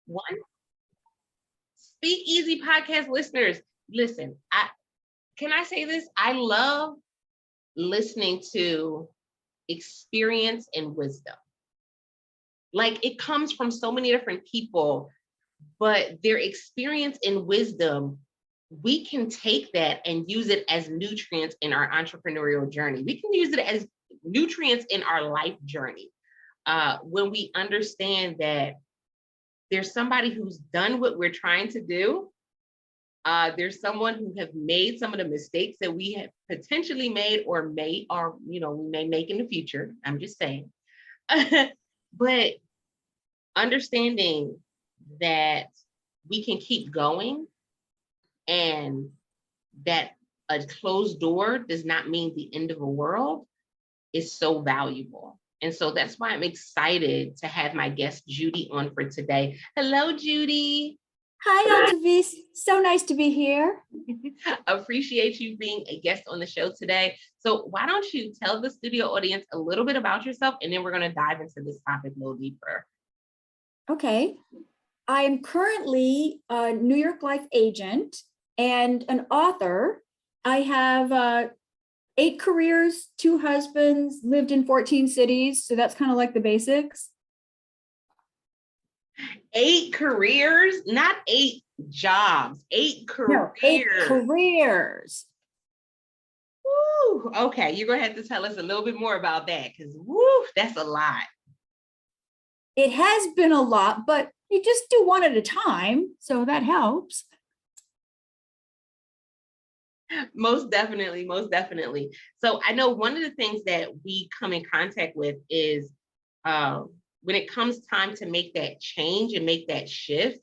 One, Speak Easy podcast listeners. Listen, can I say this? I love listening to experience and wisdom. Like, it comes from so many different people, but their experience and wisdom, we can take that and use it as nutrients in our entrepreneurial journey. We can use it as nutrients in our life journey. When we understand that there's somebody who's done what we're trying to do. There's someone who have made some of the mistakes that we have potentially made or we may make in the future. I'm just saying. But understanding that we can keep going and that a closed door does not mean the end of the world is so valuable. And so that's why I'm excited to have my guest Judy on for today. Hello, Judy. Hi, Eldavis. So nice to be here. Appreciate you being a guest on the show today. So why don't you tell the studio audience a little bit about yourself, and then we're going to dive into this topic a little deeper. Okay. I am currently a New York Life agent and an author. I have 8 careers, 2 husbands, lived in 14 cities. So that's kind of like the basics. 8 careers, not 8 jobs, 8 careers. No, 8 careers. Woo. Okay, you're going to have to tell us a little bit more about that, because that's a lot. It has been a lot, but you just do one at a time. So that helps. Most definitely, most definitely. So I know one of the things that we come in contact with is when it comes time to make that change and make that shift,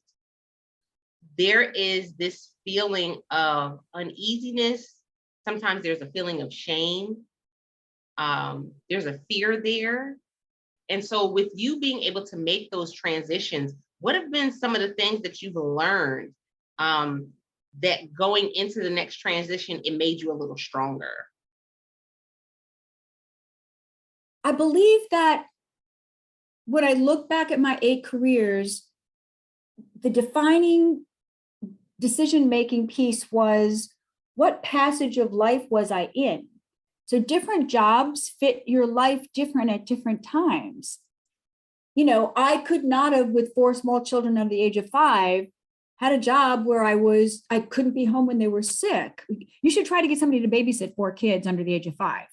there is this feeling of uneasiness. Sometimes there's a feeling of shame. There's a fear there. And so with you being able to make those transitions, what have been some of the things that you've learned that going into the next transition, it made you a little stronger? I believe that when I look back at my 8 careers, the defining decision-making piece was, what passage of life was I in? So different jobs fit your life different at different times. You know, I could not have, with 4 small children under the age of 5, had a job where I couldn't be home when they were sick. You should try to get somebody to babysit 4 kids under the age of 5.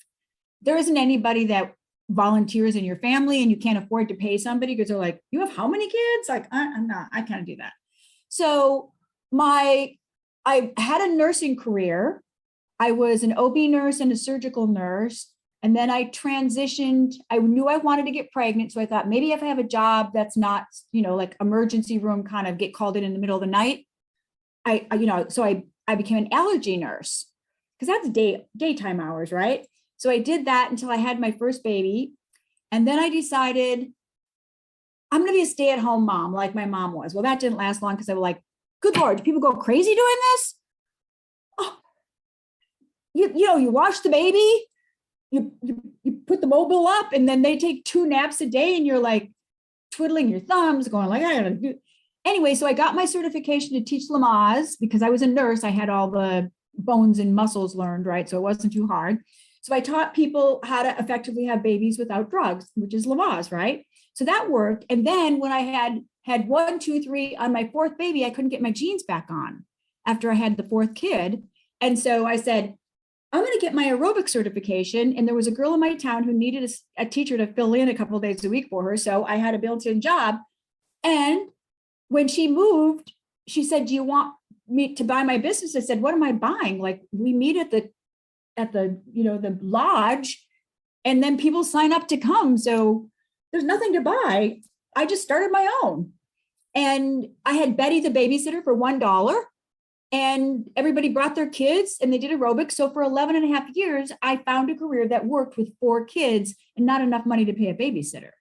There isn't anybody that volunteers in your family and you can't afford to pay somebody because they're like, you have how many kids? Like, I can't do that. So I had a nursing career. I was an OB nurse and a surgical nurse. And then I transitioned. I knew I wanted to get pregnant. So I thought maybe if I have a job that's not, like emergency room, kind of get called in the middle of the night. I became an allergy nurse because that's daytime hours, right? So I did that until I had my first baby. And then I decided I'm going to be a stay-at-home mom like my mom was. Well, that didn't last long because I was like, good Lord, do people go crazy doing this? Oh, you wash the baby, you put the mobile up, and then they take 2 naps a day, and you're like twiddling your thumbs, going like, I gotta do. Anyway, so I got my certification to teach Lamaze because I was a nurse. I had all the bones and muscles learned, right? So it wasn't too hard. So I taught people how to effectively have babies without drugs, which is Lamaze, right? So that worked. And then when I had 1, 2, 3 on my 4th baby, I couldn't get my jeans back on after I had the 4th kid. And so I said, I'm going to get my aerobic certification. And there was a girl in my town who needed a teacher to fill in a couple of days a week for her. So I had a built-in job. And when she moved, she said, do you want me to buy my business? I said, what am I buying? Like, we meet at the the lodge, and then people sign up to come. So there's nothing to buy. I just started my own. And I had Betty, the babysitter, for $1. And everybody brought their kids and they did aerobics. So for 11 and a half years, I found a career that worked with 4 kids and not enough money to pay a babysitter.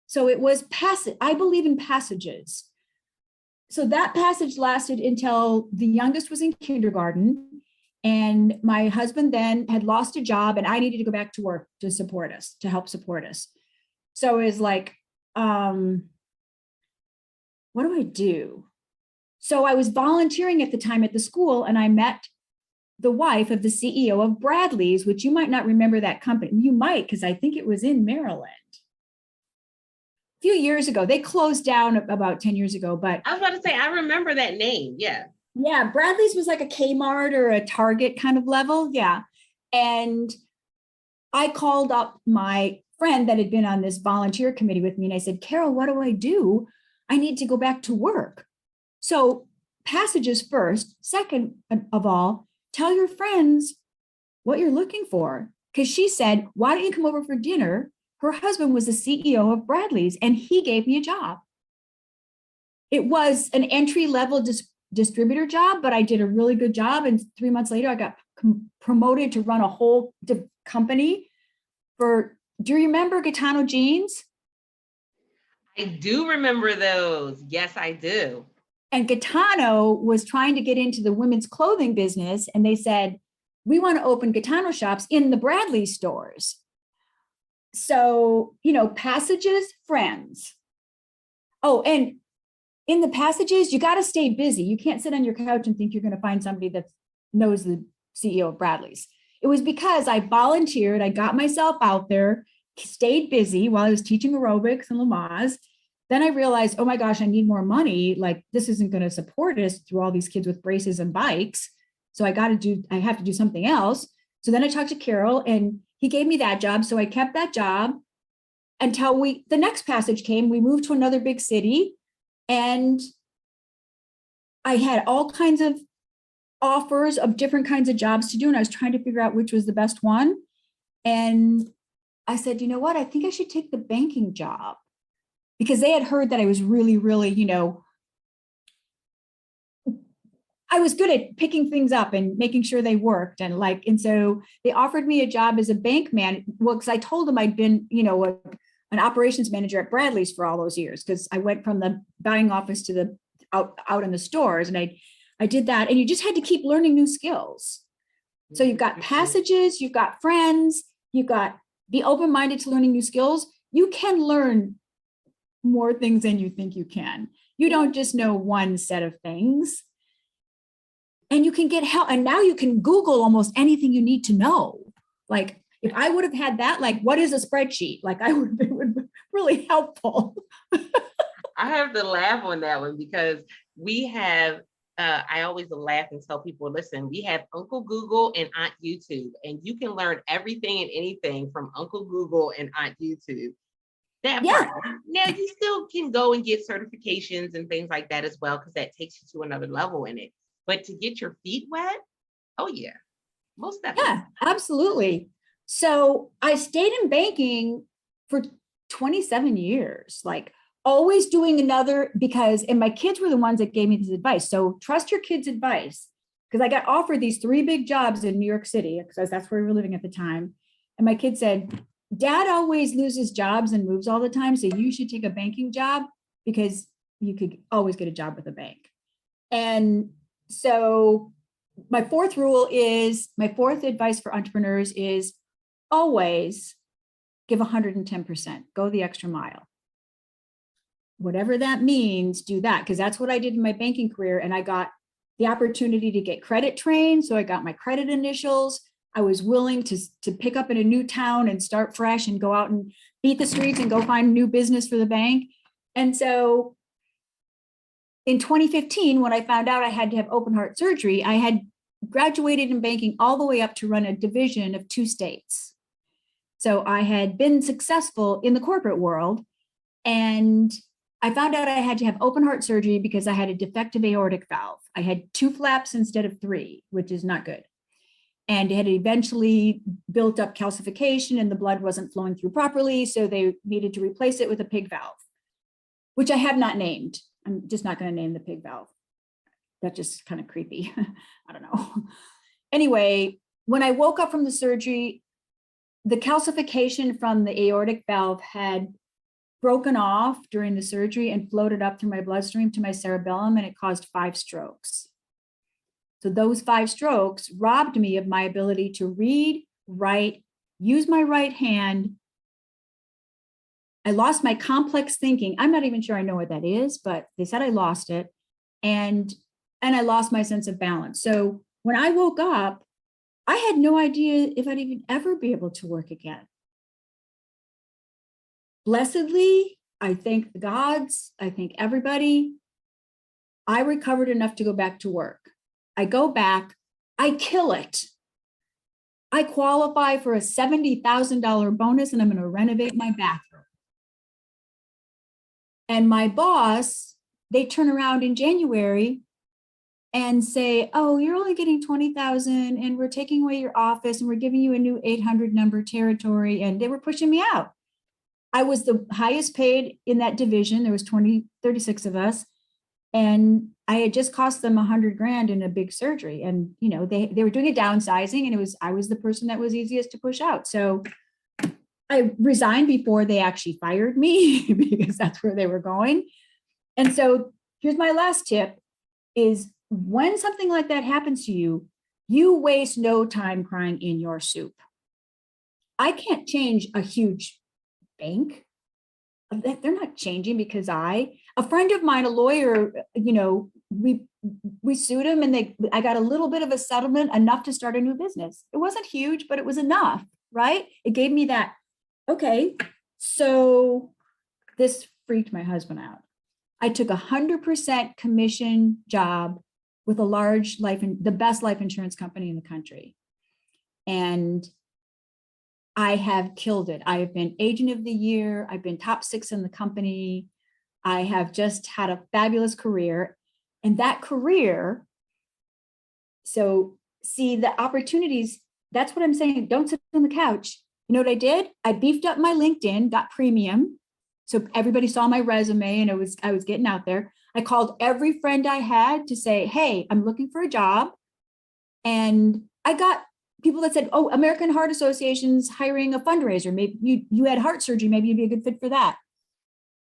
So it was passage. I believe in passages. So that passage lasted until the youngest was in kindergarten. And my husband then had lost a job and I needed to go back to work to support us, to help support us. So it was like, what do I do? So I was volunteering at the time at the school, and I met the wife of the CEO of Bradley's, which you might not remember that company. You might, because I think it was in Maryland. A few years ago, they closed down about 10 years ago, but I was about to say, I remember that name. Yeah. yeah, Bradley's was like a Kmart or a Target kind of level. Yeah. And I called up my friend that had been on this volunteer committee with me, and I said, Carol, what do I do? I need to go back to work. So passages first. Second of all, tell your friends what you're looking for. Because she said, why don't you come over for dinner? Her husband was the CEO of Bradley's, and he gave me a job. It was an entry-level distributor job, but I did a really good job. And 3 months later, I got promoted to run a whole company for, do you remember Gaetano jeans? I do remember those. Yes, I do. And Gaetano was trying to get into the women's clothing business. And they said, we want to open Gaetano shops in the Bradley stores. So, passages, friends. Oh, and in the passages, you got to stay busy. You can't sit on your couch and think you're going to find somebody that knows the CEO of Bradley's. It was because I volunteered, I got myself out there, stayed busy while I was teaching aerobics and Lamaze. Then I realized, oh my gosh, I need more money. Like, this isn't going to support us through all these kids with braces and bikes. So I have to do something else. So then I talked to Carol, and he gave me that job. So I kept that job until the next passage came. We moved to another big city, and I had all kinds of offers of different kinds of jobs to do. And I was trying to figure out which was the best one. And I said, you know what? I think I should take the banking job, because they had heard that I was really, really, I was good at picking things up and making sure they worked. And so they offered me a job as a bank man. Well, because I told them I'd been, an operations manager at Bradley's for all those years, because I went from the buying office to the out in the stores. And I did that. And you just had to keep learning new skills. So you've got passages, you've got friends, you've got be open-minded to learning new skills. You can learn more things than you think you can. You don't just know one set of things. And you can get help. And now you can Google almost anything you need to know. Like, if I would have had that, like, what is a spreadsheet? Like, it would be really helpful. I have to laugh on that one, because we have, I always laugh and tell people, listen, we have Uncle Google and Aunt YouTube, and you can learn everything and anything from Uncle Google and Aunt YouTube. That part. Now, you still can go and get certifications and things like that as well, because that takes you to another level in it. But to get your feet wet, oh yeah, most definitely. Yeah, absolutely. So I stayed in banking for 27 years, like always doing and my kids were the ones that gave me this advice. So trust your kids' advice, because I got offered these 3 big jobs in New York City, because that's where we were living at the time. And my kid said, Dad always loses jobs and moves all the time, so you should take a banking job, because you could always get a job with a bank. And so my fourth advice for entrepreneurs is always give 110%, go the extra mile. Whatever that means, do that, because that's what I did in my banking career. And I got the opportunity to get credit trained. So I got my credit initials. I was willing to pick up in a new town and start fresh and go out and beat the streets and go find new business for the bank. And so in 2015, when I found out I had to have open heart surgery, I had graduated in banking all the way up to run a division of 2 states. So I had been successful in the corporate world, and I found out I had to have open heart surgery because I had a defective aortic valve. I had 2 flaps instead of 3, which is not good. And it had eventually built up calcification, and the blood wasn't flowing through properly. So they needed to replace it with a pig valve, which I have not named. I'm just not going to name the pig valve. That's just kind of creepy. I don't know. Anyway, when I woke up from the surgery, the calcification from the aortic valve had broken off during the surgery and floated up through my bloodstream to my cerebellum, and it caused 5 strokes. So those 5 strokes robbed me of my ability to read, write, use my right hand, I lost my complex thinking. I'm not even sure I know what that is, but they said I lost it. And I lost my sense of balance. So when I woke up, I had no idea if I'd even ever be able to work again. Blessedly, I thank the gods, I thank everybody. I recovered enough to go back to work. I go back, I kill it. I qualify for a $70,000 bonus and I'm going to renovate my bathroom. And my boss, they turn around in January and say, oh, you're only getting 20,000 and we're taking away your office and we're giving you a new 800 number territory. And they were pushing me out. I was the highest paid in that division. There was 36 of us. And I had just cost them $100,000 in a big surgery. And, you know, they were doing a downsizing and I was the person that was easiest to push out. So I resigned before they actually fired me because that's where they were going. And so here's my last tip is when something like that happens to you, you waste no time crying in your soup. I can't change a huge bank. They're not changing because a friend of mine, a lawyer, you know, we sued him and I got a little bit of a settlement, enough to start a new business. It wasn't huge, but it was enough, right? It gave me that, okay, so this freaked my husband out. I took 100% commission job with the best life insurance company in the country. And I have killed it. I have been agent of the year. I've been top 6 in the company. I have just had a fabulous career. And that career, so see the opportunities, that's what I'm saying. Don't sit on the couch. You know what I did? I beefed up my LinkedIn, got premium. So everybody saw my resume and I was getting out there. I called every friend I had to say, hey, I'm looking for a job. And I got people that said, oh, American Heart Association's hiring a fundraiser. Maybe you had heart surgery. Maybe you'd be a good fit for that.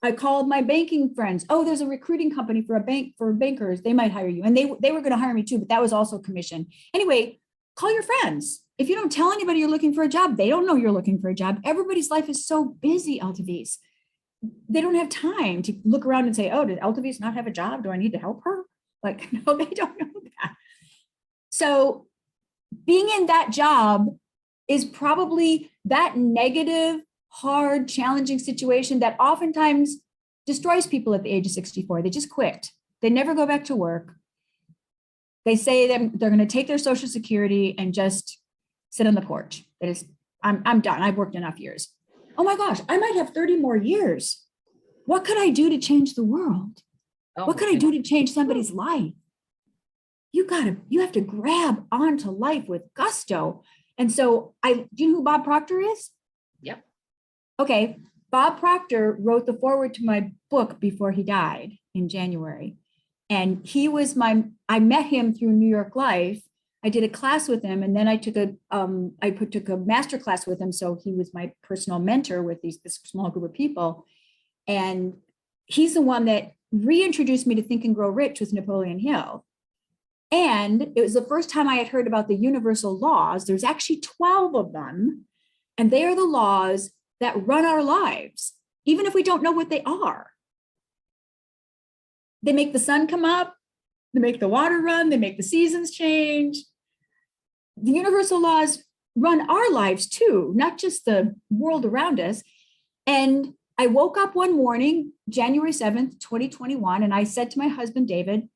I called my banking friends. Oh, there's a recruiting company for bankers. They might hire you. And they were going to hire me too, but that was also commission. Anyway, call your friends. If you don't tell anybody you're looking for a job, they don't know you're looking for a job. Everybody's life is so busy, LTVs. They don't have time to look around and say, oh, did LTVs not have a job? Do I need to help her? Like, no, they don't know that. So being in that job is probably that negative, hard, challenging situation that oftentimes destroys people at the age of 64. They just quit. They never go back to work. They say they're going to take their Social Security and just sit on the porch. I'm done. I've worked enough years. Oh my gosh, I might have 30 more years. What could I do to change the world? What could I do to change somebody's life? You have to grab onto life with gusto. And so do you know who Bob Proctor is? Yep. Okay. Bob Proctor wrote the foreword to my book before he died in January. And I met him through New York Life. I did a class with him, and then I took a master class with him. So he was my personal mentor with this small group of people. And he's the one that reintroduced me to Think and Grow Rich with Napoleon Hill. And it was the first time I had heard about the universal laws. There's actually 12 of them. And they are the laws that run our lives, even if we don't know what they are. They make the sun come up, they make the water run, they make the seasons change. The universal laws run our lives too, not just the world around us. And I woke up one morning, January 7th, 2021, and I said to my husband, David,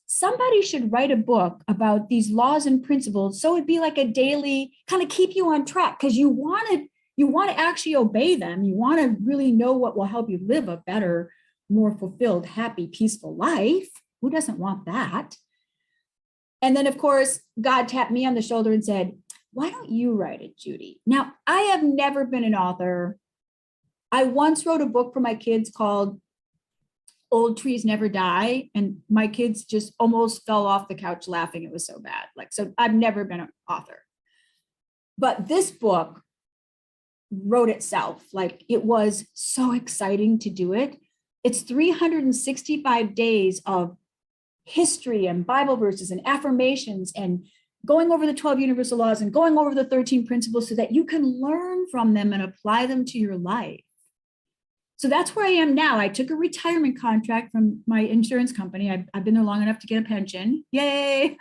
somebody should write a book about these laws and principles. So it'd be like a daily kind of keep you on track because you want to actually obey them. You want to really know what will help you live a better, more fulfilled, happy, peaceful life. Who doesn't want that? And then, of course, God tapped me on the shoulder and said, why don't you write it, Judy? Now, I have never been an author. I once wrote a book for my kids called Old Trees Never Die. And my kids just almost fell off the couch laughing. It was so bad. So I've never been an author. But this book wrote itself. It was so exciting to do it. It's 365 days of history and Bible verses and affirmations and going over the 12 universal laws and going over the 13 principles so that you can learn from them and apply them to your life. So that's where I am now. I took a retirement contract from my insurance company. I've been there long enough to get a pension. Yay.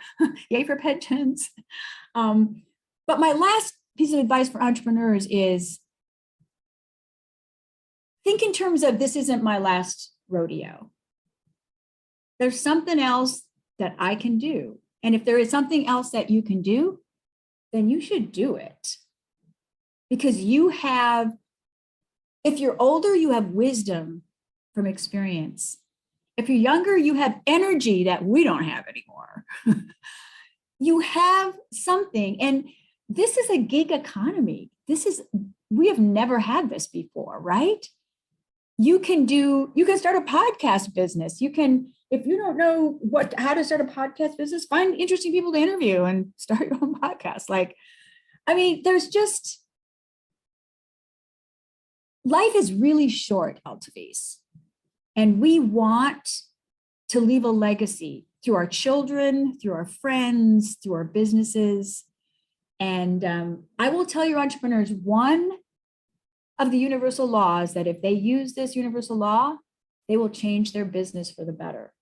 Yay for pensions. But my last piece of advice for entrepreneurs is think in terms of this isn't my last rodeo. There's something else that I can do. And if there is something else that you can do, then you should do it. Because you have, if you're older, you have wisdom from experience. If you're younger, you have energy that we don't have anymore. You have something. And this is a gig economy. We have never had this before, right? You can start a podcast business. You can, if you don't know how to start a podcast business, find interesting people to interview and start your own podcast. There's just, life is really short, Altavis. And we want to leave a legacy through our children, through our friends, through our businesses. And I will tell your entrepreneurs, one of the universal laws that if they use this universal law, they will change their business for the better.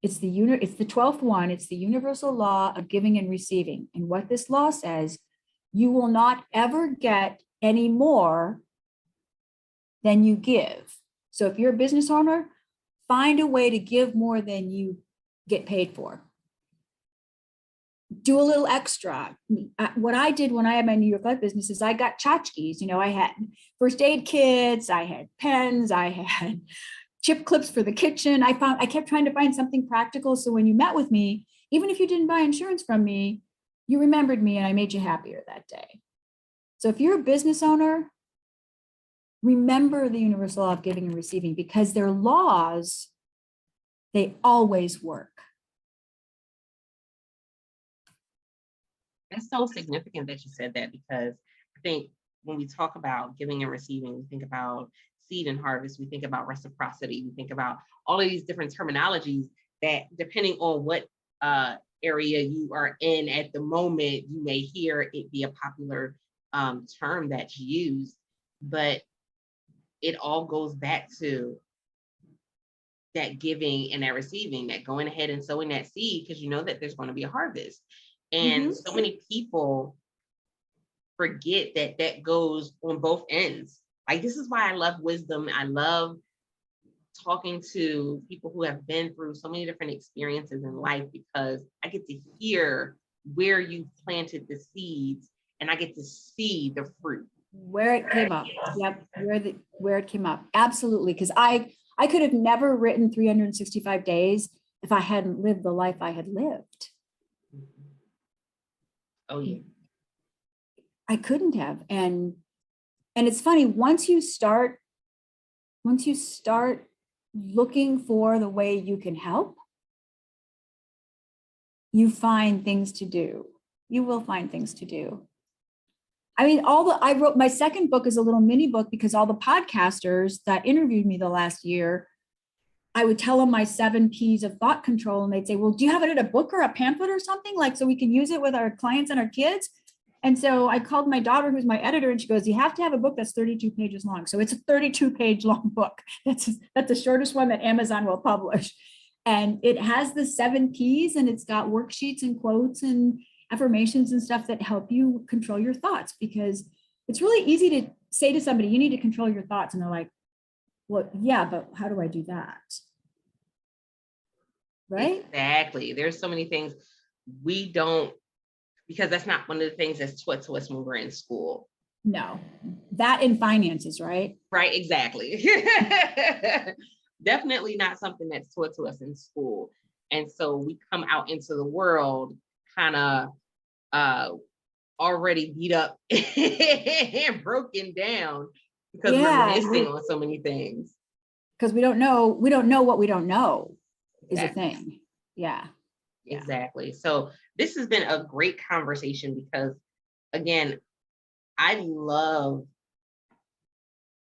It's the 12th one. It's the universal law of giving and receiving. And what this law says, you will not ever get any more than you give. So if you're a business owner, find a way to give more than you get paid for. Do a little extra. What I did when I had my New York Life business is I got tchotchkes. I had first aid kits, I had pens, I had chip clips for the kitchen. I kept trying to find something practical. So when you met with me, even if you didn't buy insurance from me, you remembered me and I made you happier that day. So if you're a business owner, remember the universal law of giving and receiving, because their laws, they always work. That's so significant that you said that, because I think when we talk about giving and receiving, we think about seed and harvest, we think about reciprocity, we think about all of these different terminologies that, depending on what area you are in at the moment, you may hear it be a popular term that's used, but it all goes back to that giving and that receiving, that going ahead and sowing that seed, because you know that there's going to be a harvest. And so many people forget that goes on both ends. Like, this is why I love wisdom. I love talking to people who have been through so many different experiences in life, because I get to hear where you planted the seeds and I get to see the fruit. Where it came up. Yep. Where it came up. Absolutely. Because I could have never written 365 days if I hadn't lived the life I had lived. Oh yeah. I couldn't have. And it's funny, once you start looking for the way you can help, you find things to do. You will find things to do. I wrote my second book is a little mini book, because all the podcasters that interviewed me the last year, I would tell them my 7 P's of thought control. And they'd say, well, do you have it in a book or a pamphlet or something, like, so we can use it with our clients and our kids? And so I called my daughter, who's my editor, and she goes, you have to have a book that's 32 pages long. So it's a 32-page long book. That's the shortest one that Amazon will publish. And it has the 7 P's, and it's got worksheets and quotes and affirmations and stuff that help you control your thoughts, because it's really easy to say to somebody, you need to control your thoughts. And they're like, well, yeah, but how do I do that? Right? Exactly. There's so many things we don't, because that's not one of the things that's taught to us when we're in school. No, that in finances, right? Right, exactly. Definitely not something that's taught to us in school. And so we come out into the world kind of already beat up and broken down, because we're missing on so many things. Because we don't know what we don't know is Exactly. a thing. Yeah. Exactly. So this has been a great conversation, because again, I love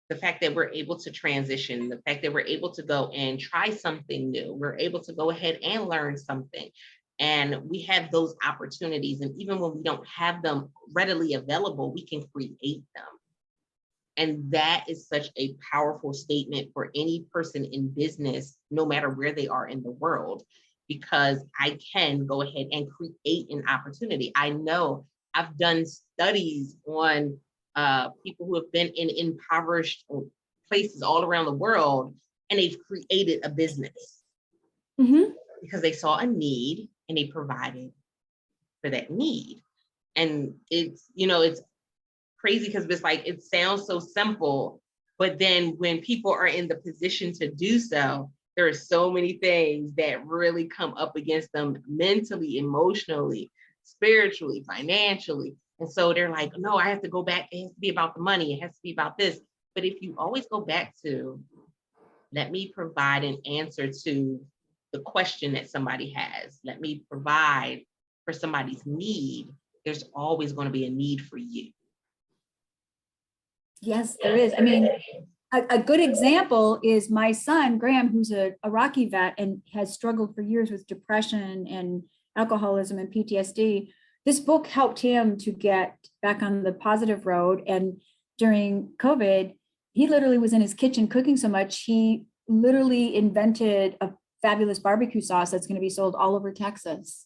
the fact that we're able to transition, the fact that we're able to go and try something new. We're able to go ahead and learn something. And we have those opportunities. And even when we don't have them readily available, we can create them. And that is such a powerful statement for any person in business, no matter where they are in the world, because I can go ahead and create an opportunity. I know I've done studies on people who have been in impoverished places all around the world, and they've created a business because they saw a need and they provided for that need. And it's, it's crazy because it's like, it sounds so simple, but then when people are in the position to do so, there are so many things that really come up against them mentally, emotionally, spiritually, financially. And so they're like, no, I have to go back. It has to be about the money. It has to be about this. But if you always go back to, let me provide an answer to the question that somebody has, let me provide for somebody's need, there's always going to be a need for you. Yes, there is. I mean, a good example is my son, Graham, who's a Iraqi vet and has struggled for years with depression and alcoholism and PTSD. This book helped him to get back on the positive road. And during COVID, he literally was in his kitchen cooking so much, he literally invented a fabulous barbecue sauce that's going to be sold all over Texas.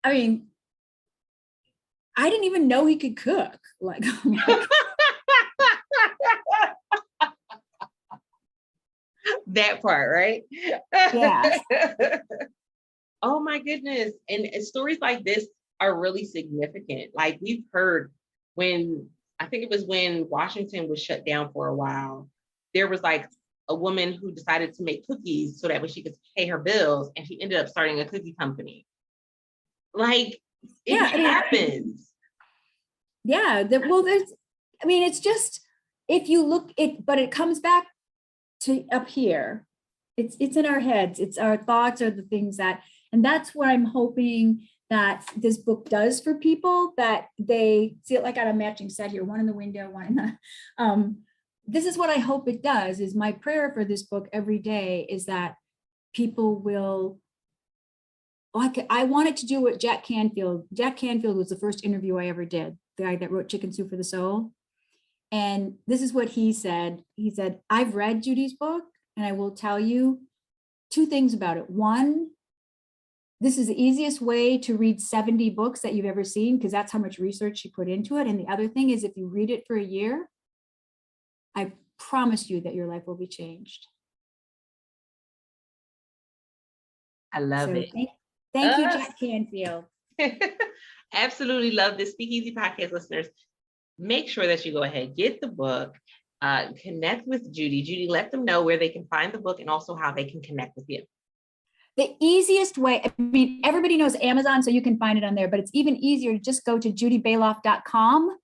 I mean, I didn't even know he could cook. Like, that part, right? yeah. Oh my goodness. And stories like this are really significant. Like we've heard I think it was when Washington was shut down for a while, there was like a woman who decided to make cookies so that way she could pay her bills, and she ended up starting a cookie company. Like it happens. Yeah. It's just, if you look it, but it comes back to up here. It's in our heads. It's our thoughts are the things and that's what I'm hoping that this book does for people, that they see it like on a matching set here, one in the window, one in the, this is what I hope it does. Is my prayer for this book every day is that people will, I wanted to do what Jack Canfield was the first interview I ever did, the guy that wrote Chicken Soup for the Soul. And this is what he said. He said, I've read Judy's book, and I will tell you two things about it. One, this is the easiest way to read 70 books that you've ever seen, because that's how much research she put into it. And the other thing is, if you read it for a year, I promise you that your life will be changed. I love it. Thank you, Jack Canfield. Absolutely love this. Speakeasy Podcast listeners, make sure that you go ahead, get the book, connect with Judy. Judy, let them know where they can find the book and also how they can connect with you. The easiest way, I mean, everybody knows Amazon, so you can find it on there, but it's even easier to just go to judyballoff.com,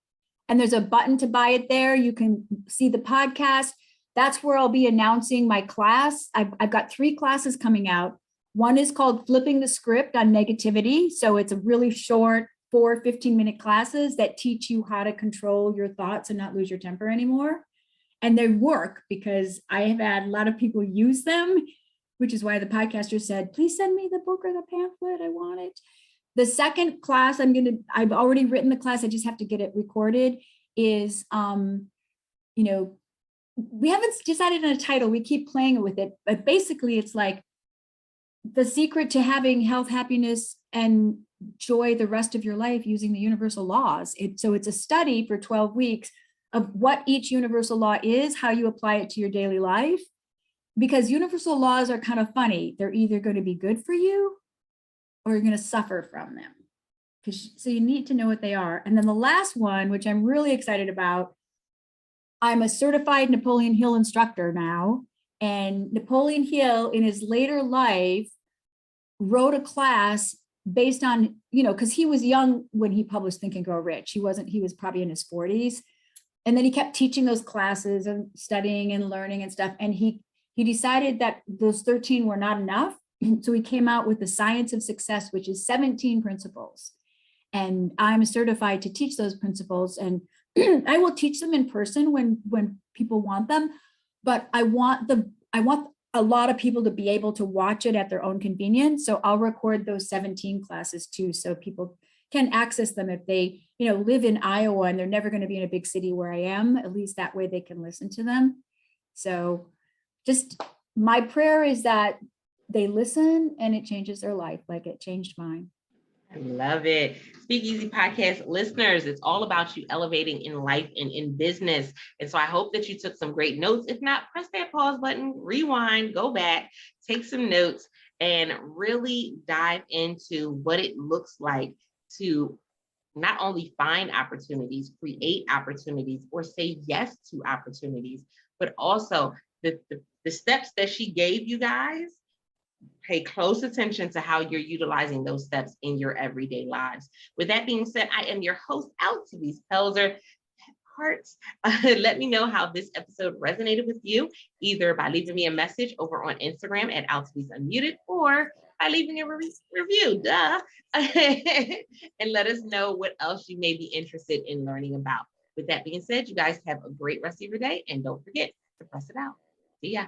and there's a button to buy it there. You can see the podcast. That's where I'll be announcing my class. I've got 3 classes coming out. One is called Flipping the Script on Negativity. So it's a really short 4 15-minute classes that teach you how to control your thoughts and not lose your temper anymore. And they work because I have had a lot of people use them, which is why the podcaster said, please send me the book or the pamphlet. I want it. The second class I've already written the class. I just have to get it recorded is, we haven't decided on a title. We keep playing with it, but basically it's like the secret to having health, happiness, and joy the rest of your life using the universal laws. So it's a study for 12 weeks of what each universal law is, how you apply it to your daily life. Because universal laws are kind of funny. They're either going to be good for you or you're going to suffer from them. So you need to know what they are. And then the last one, which I'm really excited about, I'm a certified Napoleon Hill instructor now. And Napoleon Hill in his later life wrote a class based on, because he was young when he published Think and Grow Rich. He was probably in his 40s. And then he kept teaching those classes and studying and learning and stuff. And he decided that those 13 were not enough. So he came out with the Science of Success, which is 17 principles. And I'm certified to teach those principles. And I will teach them in person when people want them. But I want a lot of people to be able to watch it at their own convenience. So I'll record those 17 classes too. So people can access them if they, live in Iowa and they're never going to be in a big city where I am. At least that way they can listen to them. So just my prayer is that they listen and it changes their life like it changed mine. I love it. Speak Easy podcast listeners, it's all about you elevating in life and in business. And so I hope that you took some great notes. If not, press that pause button, rewind, go back, take some notes, and really dive into what it looks like to not only find opportunities, create opportunities, or say yes to opportunities, but also the steps that she gave you guys. Pay close attention to how you're utilizing those steps in your everyday lives. With that being said, I am your host, Alcides Pelzer. Hearts, let me know how this episode resonated with you, either by leaving me a message over on Instagram at Alcides Unmuted, or by leaving a review, and let us know what else you may be interested in learning about. With that being said, you guys have a great rest of your day, and don't forget to press it out. See ya.